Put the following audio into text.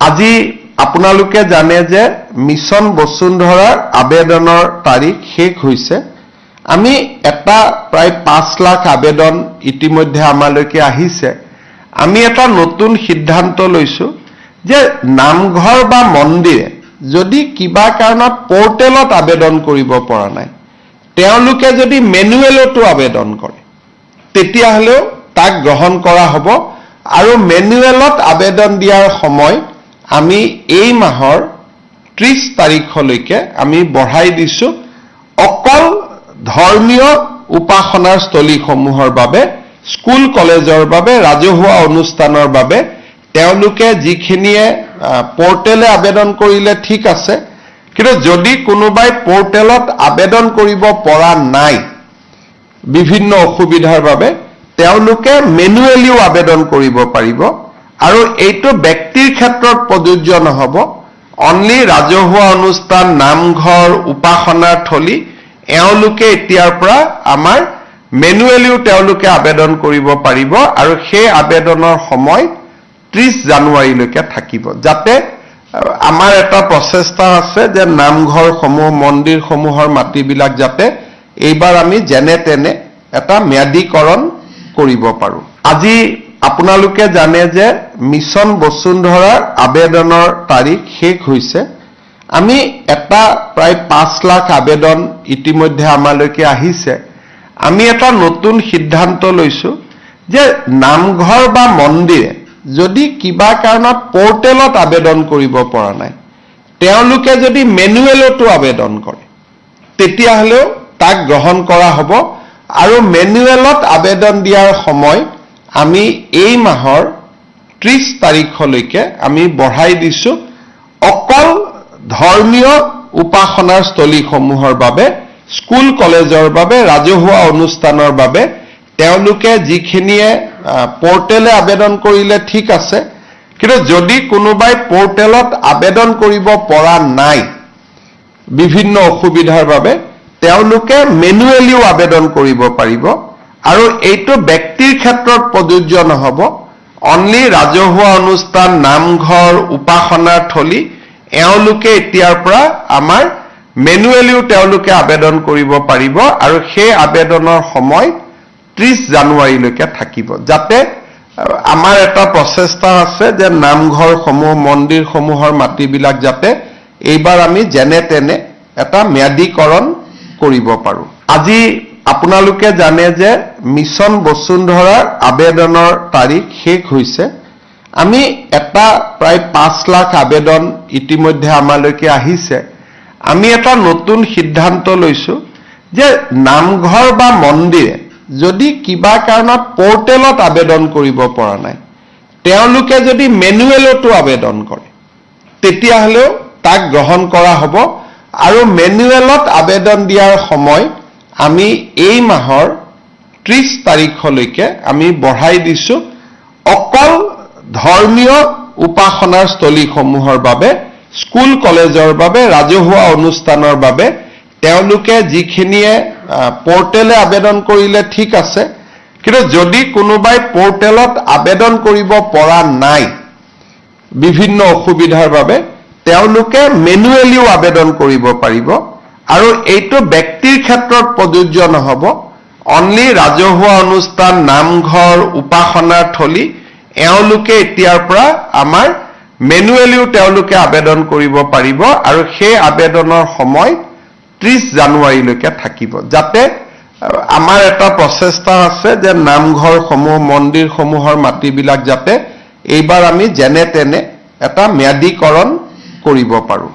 আজি আপোনালোকে জানে যে মিছন বসুন্ধৰাৰ আবেদনৰ তাৰিখ শেষ হৈছে। আমি এটা প্ৰায় 5 লাখ আবেদন ইতিমধ্যে আমালৈকে আহিছে। আমি এটা নতুন সিদ্ধান্ত লৈছো যে নামঘৰ বা মন্দিৰে যদি কিবা কাৰণত পোৰ্টেলত আবেদন কৰিব পৰা নাই, তেওঁলোকে যদি মেনুৱেলতো আবেদন কৰে, তেতিয়াহলেও তাক গ্ৰহণ কৰা হ'ব। আৰু মেনুৱেলত আবেদন দিয়াৰ সময় আমি এই মাহৰ 30 তাৰিখলৈকে আমি বঢ়াই দিছো। অকল ধৰ্মীয় উপাসনাৰ স্থলীসমূহৰ বাবে, স্কুল কলেজৰ বাবে, ৰাজহুৱা অনুষ্ঠানৰ বাবে তেওঁলোকে যিখিনিয়ে পোৰ্টেলে আবেদন কৰিলে ঠিক আছে, কিন্তু যদি কোনোবাই পোৰ্টেলত আবেদন কৰিব পৰা নাই বিভিন্ন অসুবিধাৰ বাবে, তেওঁলোকে মেনুৱেলিও আবেদন কৰিব পাৰিব। আৰু এইটো ব্যক্তিৰ ক্ষেত্ৰত প্ৰযোজ্য নহব। অনলি ৰাজহুৱা অনুষ্ঠান, নামঘৰ, উপাসনাৰ থলী এওঁলোকে এতিয়াৰ পৰা আমাৰ মেনুৱেলিও তেওঁলোকে আবেদন কৰিব পাৰিব। আৰু সেই আবেদনৰ সময় 30 জানুৱাৰীলৈকে থাকিব, যাতে আমাৰ এটা প্ৰচেষ্টা আছে যে নামঘৰসমূহ, মন্দিৰসমূহৰ মাটিবিলাক যাতে এইবাৰ আমি যেনে তেনে এটা ম্যাদীকৰণ কৰিব পাৰোঁ। আজি আপোনালোকে জানে যে মিছন বসুন্ধৰাৰ আবেদনৰ তাৰিখ শেষ হৈছে। আমি এটা প্ৰায় 5 লাখ আবেদন ইতিমধ্যে আমালৈকে আহিছে। আমি এটা নতুন সিদ্ধান্ত লৈছো যে নামঘৰ বা মন্দিৰে যদি কিবা কাৰণত পোৰ্টেলত আবেদন কৰিব পৰা নাই, তেওঁলোকে যদি মেনুৱেলতো আবেদন কৰে, তেতিয়াহলেও তাক গ্ৰহণ কৰা হ'ব। আৰু মেনুৱেলত আবেদন দিয়াৰ সময় আমি এই মাহৰ 30 তাৰিখলৈকে আমি বঢ়াই দিছো। অকল ধৰ্মীয় উপাসনাৰ স্থলীসমূহৰ বাবে, স্কুল কলেজৰ বাবে, ৰাজহুৱা অনুষ্ঠানৰ বাবে তেওঁলোকে যিখিনিয়ে পোৰ্টেলে আবেদন কৰিলে ঠিক আছে, কিন্তু যদি কোনোবাই পোৰ্টেলত আবেদন কৰিব পৰা নাই বিভিন্ন অসুবিধাৰ বাবে, তেওঁলোকে মেনুৱেলিও আবেদন কৰিব পাৰিব। আৰু এইটো ব্যক্তিৰ ক্ষেত্ৰত প্ৰযোজ্য নহব। অনলি ৰাজহুৱা অনুষ্ঠান, নামঘৰ, উপাসনাৰ থলী এওঁলোকে এতিয়াৰ পৰা আমাৰ মেনুৱেলিও তেওঁলোকে আবেদন কৰিব পাৰিব। আৰু সেই আবেদনৰ সময় 30 জানুৱাৰীলৈকে থাকিব, যাতে আমাৰ এটা প্ৰচেষ্টা আছে যে নামঘৰসমূহ, মন্দিৰসমূহৰ মাটিবিলাক যাতে এইবাৰ আমি যেনে তেনে এটা ম্যাদীকৰণ কৰিব পাৰোঁ। আজি আপোনালোকে জানে যে মিছন বসুন্ধৰাৰ আবেদনৰ তাৰিখ শেষ হৈছে। আমি এটা প্ৰায় 5 লাখ আবেদন ইতিমধ্যে আমালৈকে আহিছে। আমি এটা নতুন সিদ্ধান্ত লৈছো যে নামঘৰ বা মন্দিৰে যদি কিবা কাৰণত পোৰ্টেলত আবেদন কৰিব পৰা নাই, তেওঁলোকে যদি মেনুৱেলতো আবেদন কৰে, তেতিয়াহলেও তাক গ্ৰহণ কৰা হ'ব। আৰু মেনুৱেলত আবেদন দিয়াৰ সময় আমি এই মাহৰ 30 তাৰিখলৈকে আমি বঢ়াই দিছো। অকল ধৰ্মীয় উপাসনাৰ স্থলীসমূহৰ বাবে, স্কুল কলেজৰ বাবে, ৰাজহুৱা অনুষ্ঠানৰ বাবে তেওঁলোকে যিখিনিয়ে পোৰ্টেলে আবেদন কৰিলে ঠিক আছে, কিন্তু যদি কোনোবাই পোৰ্টেলত আবেদন কৰিব পৰা নাই বিভিন্ন অসুবিধাৰ বাবে, তেওঁলোকে মেনুৱেলিও আবেদন কৰিব পাৰিব। আৰু এইটো ব্যক্তিৰ ক্ষেত্ৰত প্ৰযোজ্য নহব। অনলি ৰাজহুৱা অনুষ্ঠান, নামঘৰ, উপাসনাৰ থলী এওঁলোকে এতিয়াৰ পৰা আমাৰ মেনুৱেলিও তেওঁলোকে আবেদন কৰিব পাৰিব। আৰু সেই আবেদনৰ সময় 30 জানুৱাৰীলৈকে থাকিব, যাতে আমাৰ এটা প্ৰচেষ্টা আছে যে নামঘৰসমূহ, মন্দিৰসমূহৰ মাটিবিলাক যাতে এইবাৰ আমি যেনে তেনে এটা ম্যাদীকৰণ কৰিব পাৰোঁ।